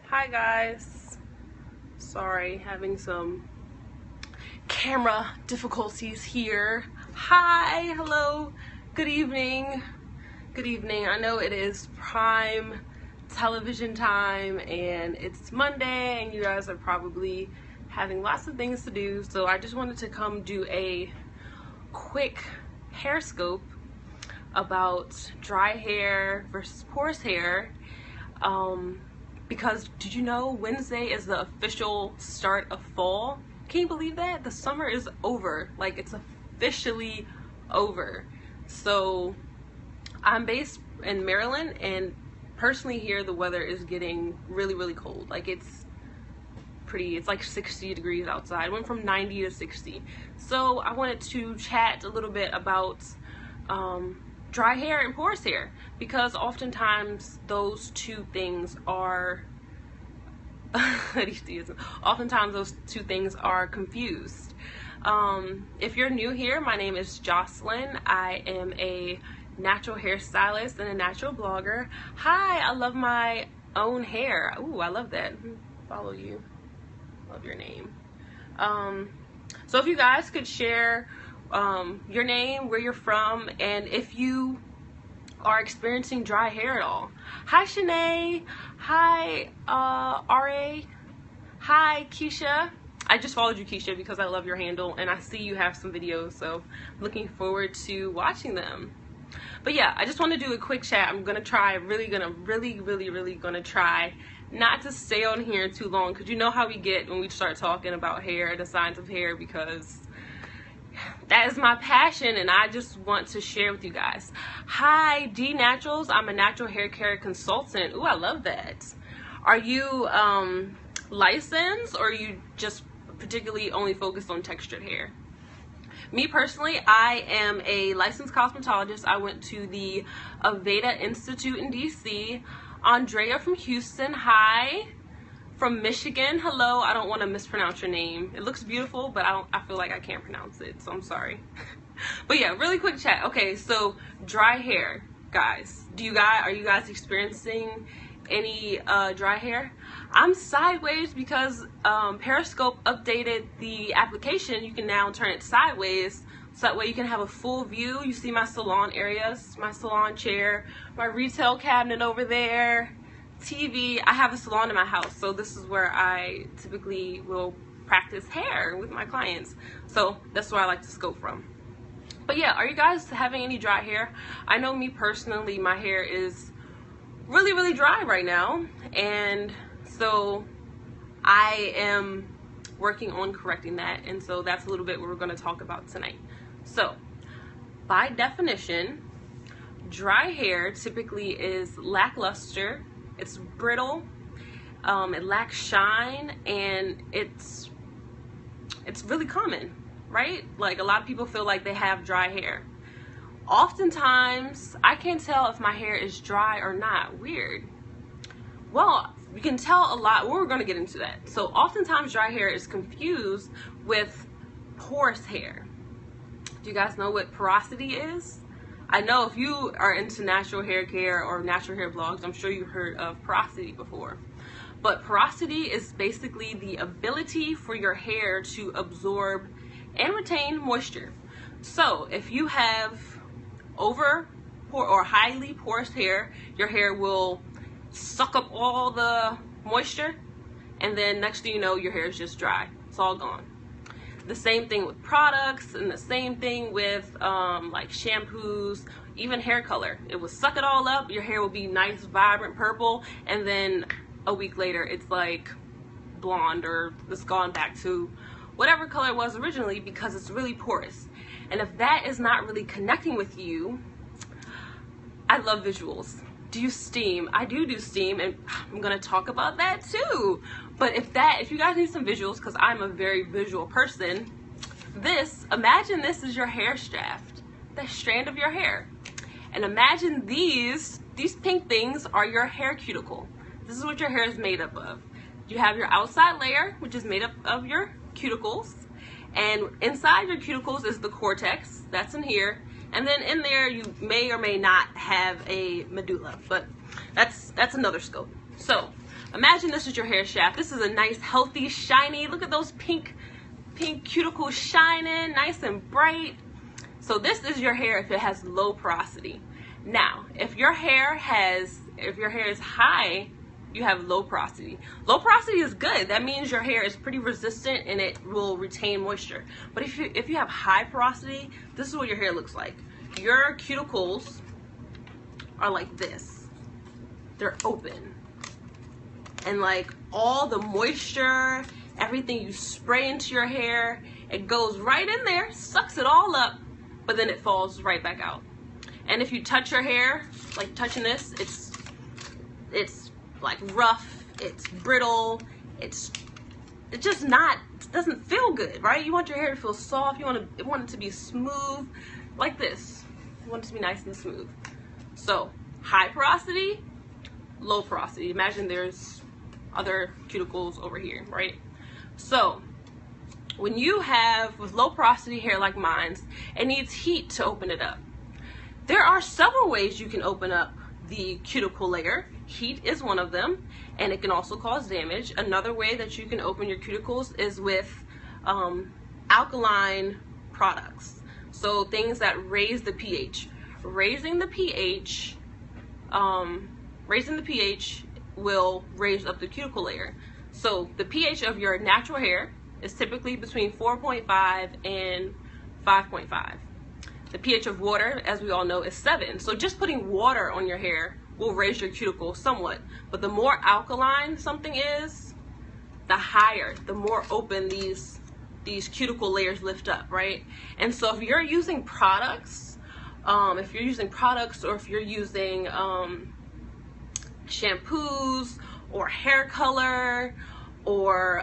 Hi guys, sorry, having some camera difficulties here. Hi, hello, good evening. I know it is prime television time and it's Monday and you guys are probably having lots of things to do, so I just wanted to come do a quick Periscope about dry hair versus porous hair. Because did you know Wednesday is the official start of fall? Can you believe that? The summer is over. Like, it's officially over. So I'm based in Maryland, and personally here the weather is getting really cold. Like, it's like 60 degrees outside. It went from 90 to 60. So I wanted to chat a little bit about dry hair and porous hair, because oftentimes those two things are confused. If you're new here, my name is Jocelyn. I am a natural hairstylist and a natural blogger. Hi, I love my own hair. Ooh, I love that. Follow you. Love your name. So if you guys could share your name, where you're from, and if you are experiencing dry hair at all. Hi Shanae. Hi RA. Hi Keisha. I just followed you, Keisha, because I love your handle and I see you have some videos, so I'm looking forward to watching them. But yeah, I just want to do a quick chat. I'm gonna try, really gonna try not to stay on here too long, because you know how we get when we start talking about hair, the signs of hair, because that is my passion and I just want to share with you guys. Hi D Naturals. I'm a natural hair care consultant. Ooh, I love that. Are you licensed, or are you just particularly only focused on textured hair? Me personally, I am a licensed cosmetologist. I went to the Aveda Institute in DC. Andrea from Houston, hi. From Michigan, hello. I don't want to mispronounce your name. It looks beautiful, but I feel like I can't pronounce it, so I'm sorry. But yeah, really quick chat. Okay, so dry hair, guys. Are you guys experiencing any dry hair? I'm sideways because Periscope updated the application. You can now turn it sideways, so that way you can have a full view. You see my salon areas, my salon chair, my retail cabinet over there, TV. I have a salon in my house, so this is where I typically will practice hair with my clients. So that's where I like to scope from. But yeah, are you guys having any dry hair? I know me personally, my hair is really dry right now, and so I am working on correcting that, and so that's a little bit what we're going to talk about tonight. So by definition, dry hair typically is lackluster, it's brittle, it lacks shine, and it's really common, right? Like, a lot of people feel like they have dry hair. Oftentimes, I can't tell if my hair is dry or not. Weird. Well, you can tell a lot. We're going to get into that. So oftentimes dry hair is confused with porous hair. Do you guys know what porosity is? I know if you are into natural hair care or natural hair blogs, I'm sure you've heard of porosity before. But porosity is basically the ability for your hair to absorb and retain moisture. So if you have over or highly porous hair, your hair will suck up all the moisture, and then next thing you know, your hair is just dry. It's all gone. The same thing with products, and the same thing with like shampoos, even hair color. It will suck it all up. Your hair will be nice, vibrant purple, and then a week later it's like blonde, or it's gone back to whatever color it was originally, because it's really porous. And if that is not really connecting with you, I love visuals. Do you steam? I do steam, and I'm gonna talk about that too. But if you guys need some visuals, because I'm a very visual person, imagine this is your hair shaft, the strand of your hair. And imagine these pink things are your hair cuticle. This is what your hair is made up of. You have your outside layer, which is made up of your cuticles, and inside your cuticles is the cortex, that's in here, and then in there you may or may not have a medulla, but that's another scope. So imagine this is your hair shaft. This is a nice, healthy, shiny, look at those pink cuticles shining, nice and bright. So this is your hair if it has low porosity. Now, if your hair is high, you have low porosity. Low porosity is good. That means your hair is pretty resistant and it will retain moisture. But if you have high porosity, this is what your hair looks like. Your cuticles are like this. They're open. And like all the moisture, everything you spray into your hair, it goes right in there, sucks it all up, but then it falls right back out. And if you touch your hair, like touching this, it's like rough, it's brittle, it's just not, it doesn't feel good, right? You want your hair to feel soft, you want it to be smooth, like this. You want it to be nice and smooth. So high porosity, low porosity. Imagine there's other cuticles over here, right? So when you have with low porosity hair like mine's, it needs heat to open it up. There are several ways you can open up the cuticle layer. Heat is one of them, and it can also cause damage. Another way that you can open your cuticles is with alkaline products. So things that raise the pH. Raising the pH will raise up the cuticle layer. So the pH of your natural hair is typically between 4.5 and 5.5. The pH of water, as we all know, is 7. So just putting water on your hair will raise your cuticle somewhat. But the more alkaline something is, the higher, the more open these cuticle layers lift up, right? And so if you're using products, or if you're using shampoos or hair color or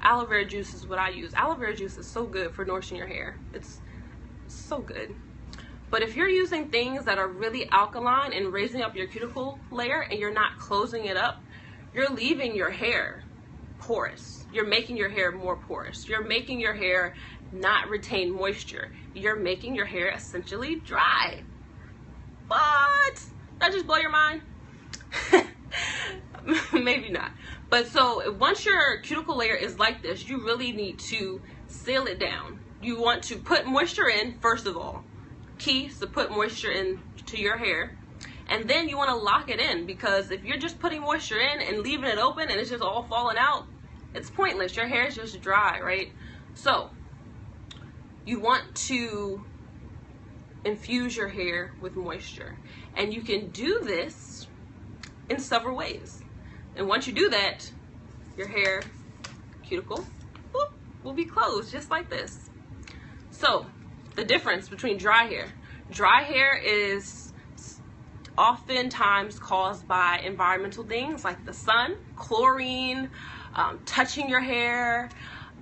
aloe vera juice is what I use. Aloe vera juice is so good for nourishing your hair. It's so good. But if you're using things that are really alkaline and raising up your cuticle layer and you're not closing it up, you're leaving your hair porous. You're making your hair more porous. You're making your hair not retain moisture. You're making your hair essentially dry. What? Did that just blow your mind? Maybe not. But so once your cuticle layer is like this, you really need to seal it down. You want to put moisture in, first of all. Key is to put moisture into your hair. And then you want to lock it in, because if you're just putting moisture in and leaving it open and it's just all falling out, it's pointless. Your hair is just dry, right? So you want to infuse your hair with moisture. And you can do this in several ways. And once you do that, your hair cuticle will be closed just like this. So the difference between dry hair is oftentimes caused by environmental things like the sun, chlorine, touching your hair,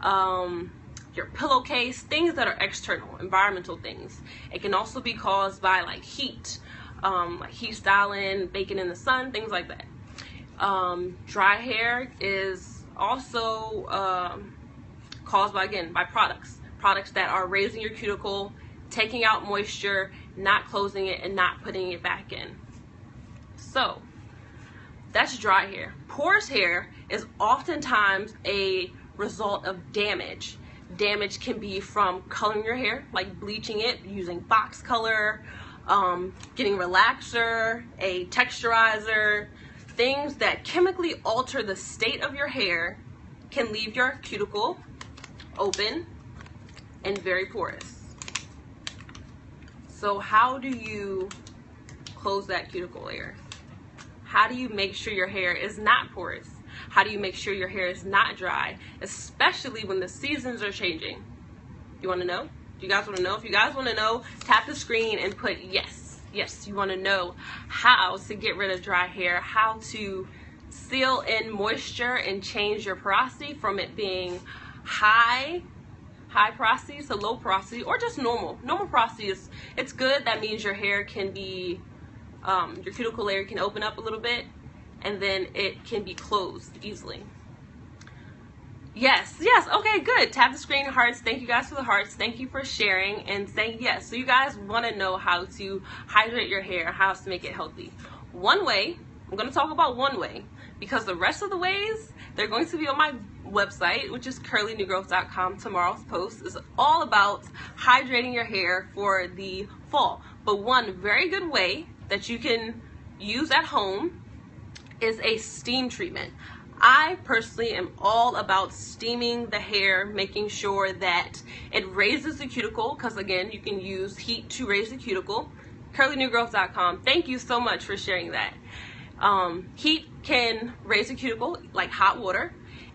your pillowcase, things that are external, environmental things. It can also be caused by like heat styling, baking in the sun, things like that. Dry hair is also caused by products that are raising your cuticle, taking out moisture, not closing it, and not putting it back in. So that's dry hair. Porous hair is oftentimes a result of damage. Damage can be from coloring your hair, like bleaching it, using box color, getting relaxer, a texturizer. Things that chemically alter the state of your hair can leave your cuticle open and very porous. So how do you close that cuticle layer? How do you make sure your hair is not porous? How do you make sure your hair is not dry, especially when the seasons are changing? You want to know? Do you guys want to know? If you guys want to know, tap the screen and put yes. Yes, you want to know how to get rid of dry hair, how to seal in moisture and change your porosity from it being high porosity to low porosity, or just normal. Normal porosity it's good. That means your hair can be, your cuticle layer can open up a little bit, and then it can be closed easily. Yes, okay, good. Tap the screen, hearts. Thank you guys for the hearts. Thank you for sharing and saying yes. So you guys want to know how to hydrate your hair, how to make it healthy. One way I'm going to talk about one way, because the rest of the ways, they're going to be on my website, which is curlynewgrowth.com. Tomorrow's post is all about hydrating your hair for the fall. But one very good way that you can use at home is a steam treatment. I personally am all about steaming the hair, making sure that it raises the cuticle, because again, you can use heat to raise the cuticle. curlynewgrowth.com. Thank you so much for sharing that. Heat can raise the cuticle like hot water.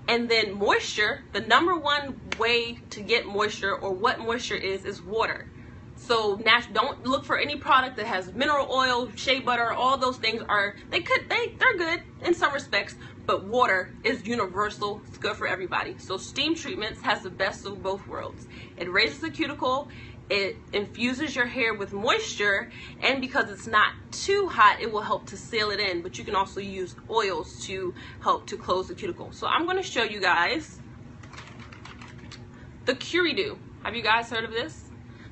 And then moisture, the number one way to get moisture, or what moisture is water. So don't look for any product that has mineral oil, shea butter. All those things they're good in some respects, but water is universal. It's good for everybody. So steam treatments has the best of both worlds. It raises the cuticle, it infuses your hair with moisture, and because it's not too hot, it will help to seal it in. But you can also use oils to help to close the cuticle. So I'm going to show you guys the Curido. Have you guys heard of this?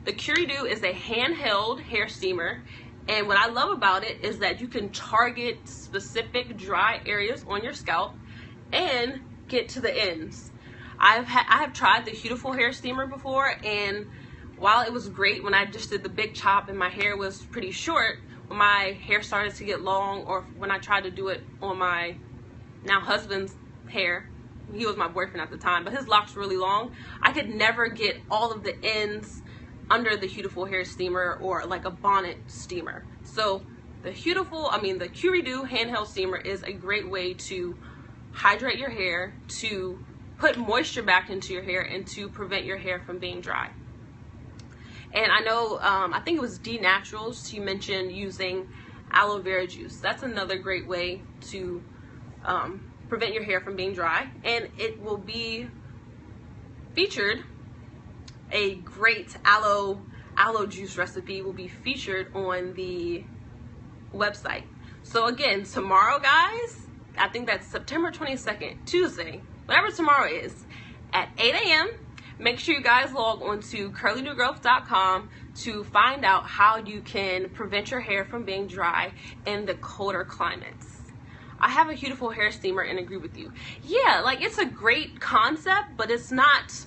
The Curido is a handheld hair steamer, and what I love about it is that you can target specific dry areas on your scalp and get to the ends. I have tried the Beautiful hair steamer before, and while it was great when I just did the big chop and my hair was pretty short, when my hair started to get long, or when I tried to do it on my now husband's hair, he was my boyfriend at the time, but his locks were really long, I could never get all of the ends under the Beautiful hair steamer, or like a bonnet steamer. So the Curido handheld steamer is a great way to hydrate your hair, to put moisture back into your hair, and to prevent your hair from being dry. And I know, I think it was D Naturals, she mentioned using aloe vera juice. That's another great way to prevent your hair from being dry. And it will be featured, a great aloe juice recipe will be featured on the website. So again, tomorrow, guys, I think that's September 22nd, Tuesday, whatever tomorrow is, at 8 a.m. Make sure you guys log on to curlynewgrowth.com to find out how you can prevent your hair from being dry in the colder climates. I have a Beautiful hair steamer and agree with you. Yeah, like, it's a great concept, but it's not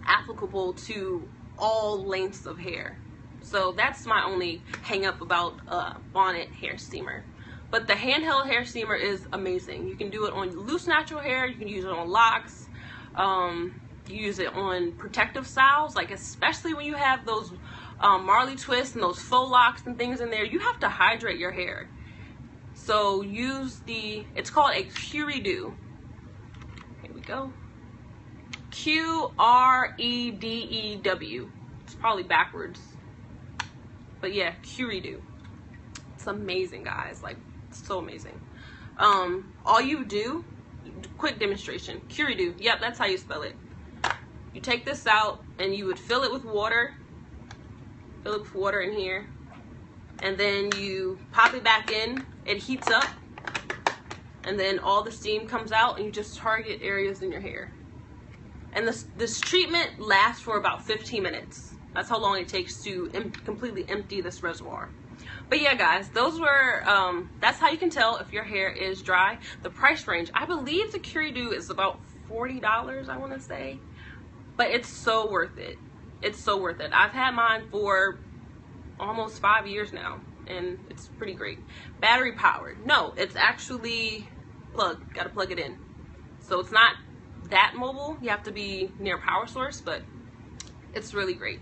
applicable to all lengths of hair. So that's my only hang up about bonnet hair steamer. But the handheld hair steamer is amazing. You can do it on loose natural hair, you can use it on locks, you use it on protective styles, like especially when you have those Marley twists and those faux locks and things in there, you have to hydrate your hair. So use it's called a Curido. Here we go. Q-R-E-D-E-W. It's probably backwards. But yeah, Curido. It's amazing, guys. Like, it's so amazing. All you do, quick demonstration. Curido. Yep, that's how you spell it. You take this out and you would fill it with water. Fill it with water in here. And then you pop it back in. It heats up. And then all the steam comes out, and you just target areas in your hair. And this treatment lasts for about 15 minutes. That's how long it takes to completely empty this reservoir. But yeah, guys, those were, that's how you can tell if your hair is dry. The price range, I believe the Curido is about $40, I want to say. But it's so worth it. It's so worth it. I've had mine for almost 5 years now, and it's pretty great. Battery powered. No, it's actually gotta plug it in. So it's not that mobile. You have to be near a power source, but it's really great.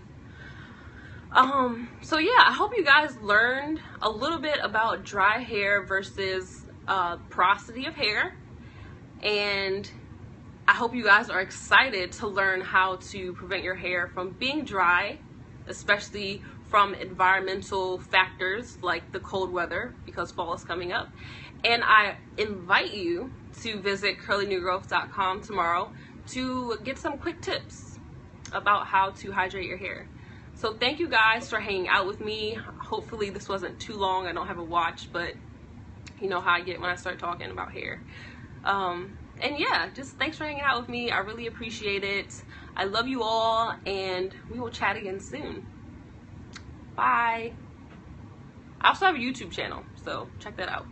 So yeah, I hope you guys learned a little bit about dry hair versus porosity of hair, and I hope you guys are excited to learn how to prevent your hair from being dry, especially from environmental factors like the cold weather, because fall is coming up. And I invite you to visit curlynewgrowth.com tomorrow to get some quick tips about how to hydrate your hair. So thank you guys for hanging out with me. Hopefully this wasn't too long. I don't have a watch, but you know how I get when I start talking about hair. And yeah, just thanks for hanging out with me. I really appreciate it. I love you all, and we will chat again soon. Bye. I also have a YouTube channel, so check that out.